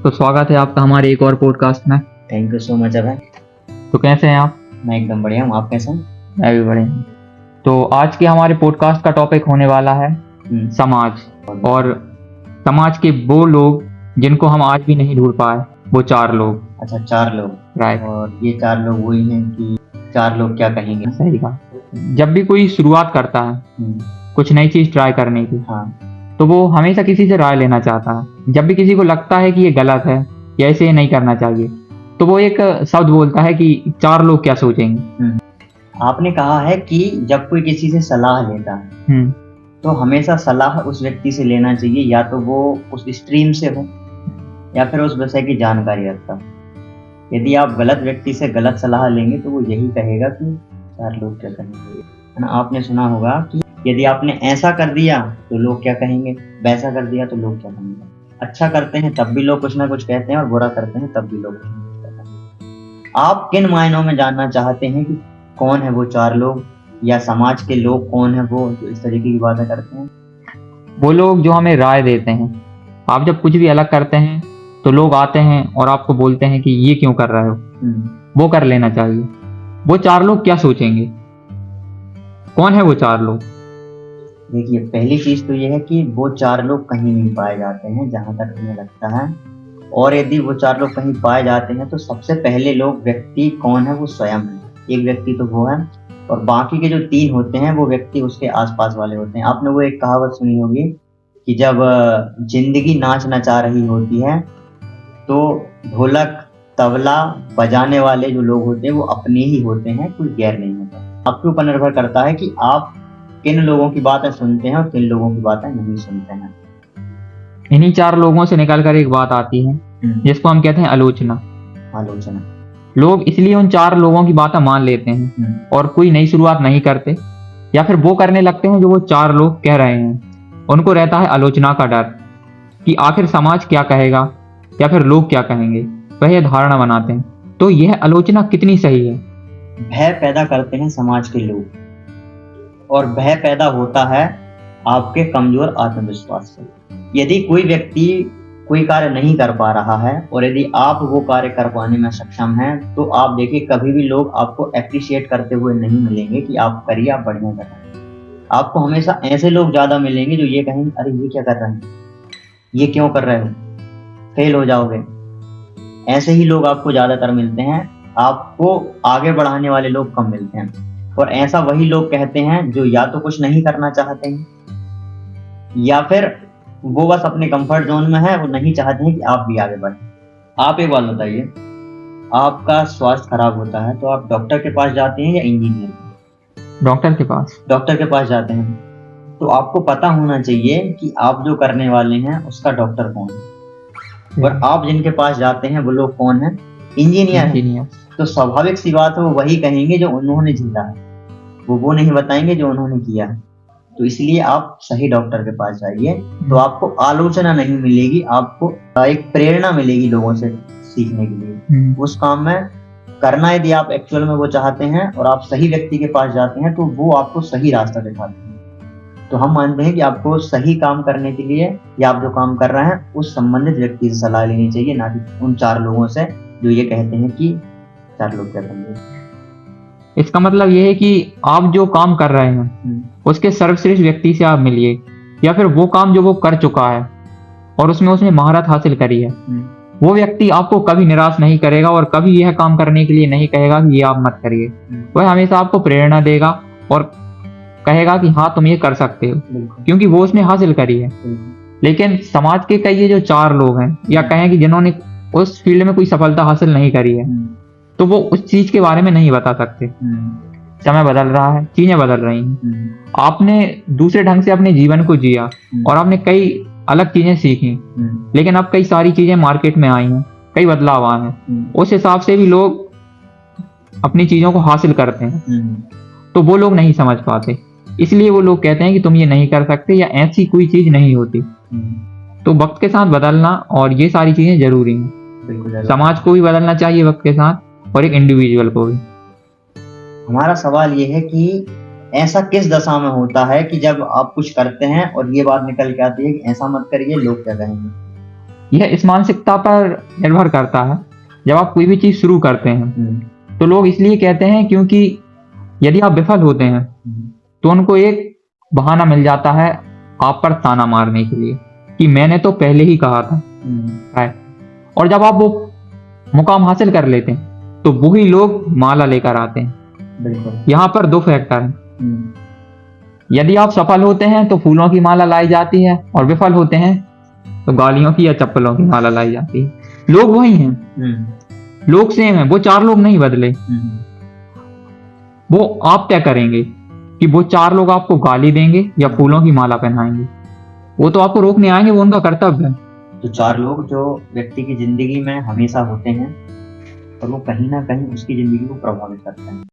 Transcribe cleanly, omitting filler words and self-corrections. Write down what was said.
तो स्वागत है आपका हमारे एक और पॉडकास्ट में। थैंक यू सो मच अभय। तो कैसे हैं आप? मैं एकदम बढ़िया हूँ, आप कैसे हैं? मैं भी बढ़िया हूँ। तो आज के हमारे पॉडकास्ट का टॉपिक होने वाला है समाज, और समाज के वो लोग जिनको हम आज भी नहीं ढूंढ पाए, वो 4 लोग। अच्छा, 4 लोग, राइट। और ये 4 लोग वही हैं कि 4 लोग क्या कहेंगे? सही कहा। जब भी कोई शुरुआत करता है कुछ नई चीज ट्राई करने की, तो वो हमेशा किसी से राय लेना चाहता है। जब भी किसी को लगता है कि ये गलत है या ऐसे ये नहीं करना चाहिए, तो वो एक शब्द बोलता है कि 4 लोग क्या सोचेंगे। आपने कहा है कि जब कोई किसी से सलाह लेता है तो हमेशा सलाह उस व्यक्ति से लेना चाहिए, या तो वो उस स्ट्रीम से हो या फिर उस विषय की जानकारी रखता हो। यदि आप गलत व्यक्ति से गलत सलाह लेंगे तो वो यही कहेगा कि 4 लोग क्या कहेंगे, है ना। आपने सुना होगा कि यदि आपने ऐसा कर दिया तो लोग क्या कहेंगे, वैसा कर दिया तो लोग क्या कहेंगे। अच्छा करते हैं तब भी लोग कुछ ना कुछ कहते हैं, और बुरा करते हैं तब भी लोग कुछ ना कुछ कहते हैं। आप किन मायनों में जानना चाहते हैं कि कौन है वो 4 लोग, या समाज के लोग कौन है वो जो इस तरीके की बातें करते हैं? वो लोग जो हमें राय देते हैं। आप जब कुछ भी अलग करते हैं तो लोग आते हैं और आपको बोलते हैं कि ये क्यों कर रहे हो, वो कर लेना चाहिए। वो 4 लोग क्या सोचेंगे? कौन है वो 4 लोग? देखिए, पहली चीज तो ये है कि वो 4 लोग कहीं नहीं पाए जाते हैं जहां तक मुझे लगता है। और यदि वो 4 लोग कहीं पाए जाते हैं तो सबसे पहले लोग व्यक्ति कौन है, वो स्वयं है। एक व्यक्ति तो वो है, और बाकी के जो 3 होते हैं वो व्यक्ति उसके आसपास वाले होते हैं। आपने वो एक कहावत सुनी होगी कि जब जिंदगी नाच नचा रही होती है तो ढोलक तबला बजाने वाले जो लोग होते हैं वो अपने ही होते हैं, कोई गैर नहीं होता। आपके ऊपर निर्भर करता है कि आप किन लोगों की बातें सुनते हैं और किन लोगों की बातें नहीं सुनते हैं। इन्हीं 4 लोगों से निकलकर एक बात आती है जिसको हम कहते हैं आलोचना। लोग इसलिए उन 4 लोगों की बातें मान लेते हैं और कोई नई शुरुआत नहीं करते, या फिर वो करने लगते हैं जो वो 4 लोग कह रहे हैं। उनको रहता है आलोचना का डर कि आखिर समाज क्या कहेगा या फिर लोग क्या कहेंगे, वह धारणा बनाते हैं। तो यह आलोचना कितनी सही है? भय पैदा करते हैं समाज के लोग, और भय पैदा होता है आपके कमजोर आत्मविश्वास से। यदि कोई व्यक्ति कोई कार्य नहीं कर पा रहा है और यदि आप वो कार्य कर पाने में सक्षम हैं, तो आप देखिए कभी भी लोग आपको अप्रिशिएट करते हुए नहीं मिलेंगे कि आप करिए, आप बढ़िया कर रहे हैं। आपको हमेशा ऐसे लोग ज्यादा मिलेंगे जो ये कहेंगे, अरे ये क्या कर रहे हैं, ये क्यों कर रहे हो, फेल हो जाओगे। ऐसे ही लोग आपको ज्यादातर मिलते हैं, आपको आगे बढ़ाने वाले लोग कम मिलते हैं। और ऐसा वही लोग कहते हैं जो या तो कुछ नहीं करना चाहते हैं, या फिर वो बस अपने कंफर्ट जोन में है, वो नहीं चाहते हैं कि आप भी आगे बढ़ें। आप एक बात बताइए, आपका स्वास्थ्य खराब होता है तो आप डॉक्टर के पास जाते हैं या इंजीनियर? डॉक्टर के पास। डॉक्टर के पास जाते हैं। तो आपको पता होना चाहिए कि आप जो करने वाले हैं उसका डॉक्टर कौन है, और आप जिनके पास जाते हैं वो लोग कौन है, इंजीनियर। तो स्वाभाविक सी बात है वो वही कहेंगे जो उन्होंने झेला है, वो नहीं बताएंगे जो उन्होंने किया है। तो इसलिए आप सही डॉक्टर के पास जाइए, तो आपको आलोचना नहीं मिलेगी, आपको एक प्रेरणा मिलेगी लोगों से सीखने के लिए उस काम में करना। यदि आप एक्चुअल में वो चाहते हैं और आप सही व्यक्ति के पास जाते हैं तो वो आपको सही रास्ता दिखाते हैं। तो हम मानते हैं कि आपको सही काम करने के लिए, या आप जो काम कर रहे हैं उस संबंधित व्यक्ति से सलाह लेनी चाहिए, ना कि उन 4 लोगों से जो ये कहते हैं कि 4 लोग क्या करेंगे। इसका मतलब यह है कि आप जो काम कर रहे हैं उसके सर्वश्रेष्ठ व्यक्ति से आप मिलिए, या फिर वो काम जो वो कर चुका है और उसमें उसने महारत हासिल करी है, वो व्यक्ति आपको कभी निराश नहीं करेगा और कभी यह काम करने के लिए नहीं कहेगा कि ये आप मत करिए। वह हमेशा आपको प्रेरणा देगा और कहेगा कि हाँ तुम ये कर सकते हो, क्योंकि वो उसने हासिल करी है। लेकिन समाज के कई ये जो 4 लोग हैं, या कहें कि जिन्होंने उस फील्ड में कोई सफलता हासिल नहीं करी है, तो वो उस चीज के बारे में नहीं बता सकते। समय बदल रहा है, चीजें बदल रही हैं, आपने दूसरे ढंग से अपने जीवन को जिया और आपने कई अलग चीजें सीखी, लेकिन अब कई सारी चीजें मार्केट में आई हैं, कई बदलाव आए हैं, उस हिसाब से भी लोग अपनी चीजों को हासिल करते हैं। तो वो लोग नहीं समझ पाते, इसलिए वो लोग कहते हैं कि तुम ये नहीं कर सकते, या ऐसी कोई चीज नहीं होती। तो वक्त के साथ बदलना और ये सारी चीजें जरूरी हैं। समाज को भी बदलना चाहिए वक्त के साथ, और एक इंडिविजुअल को भी। हमारा सवाल ये है कि ऐसा किस दशा में होता है कि जब आप कुछ करते हैं और ये बात निकल के आती है कि ऐसा मत करिए, लोग क्या कहेंगे। यह इस मानसिकता पर निर्भर करता है। जब आप कोई भी चीज शुरू करते हैं तो लोग इसलिए कहते हैं क्योंकि यदि आप विफल होते हैं तो उनको एक बहाना मिल जाता है आप पर ताना मारने के लिए कि मैंने तो पहले ही कहा था। है। और जब आप वो मुकाम हासिल कर लेते हैं तो वही लोग माला लेकर आते हैं। यहाँ पर दो फैक्टर हैं। यदि आप सफल होते हैं तो फूलों की माला लाई जाती है, और विफल होते हैं तो गालियों की या चप्पलों की माला लाई जाती है। लोग वही हैं, लोग सेम हैं, वो चार लोग नहीं बदले। वो आप तय करेंगे कि वो चार लोग आपको गाली देंगे या फूलों की माला पहनाएंगे। वो तो आपको रोकने आएंगे, वो उनका कर्तव्य है। तो चार लोग जो व्यक्ति की जिंदगी में हमेशा होते हैं और वो कहीं ना कहीं उसकी जिंदगी को प्रभावित करते हैं।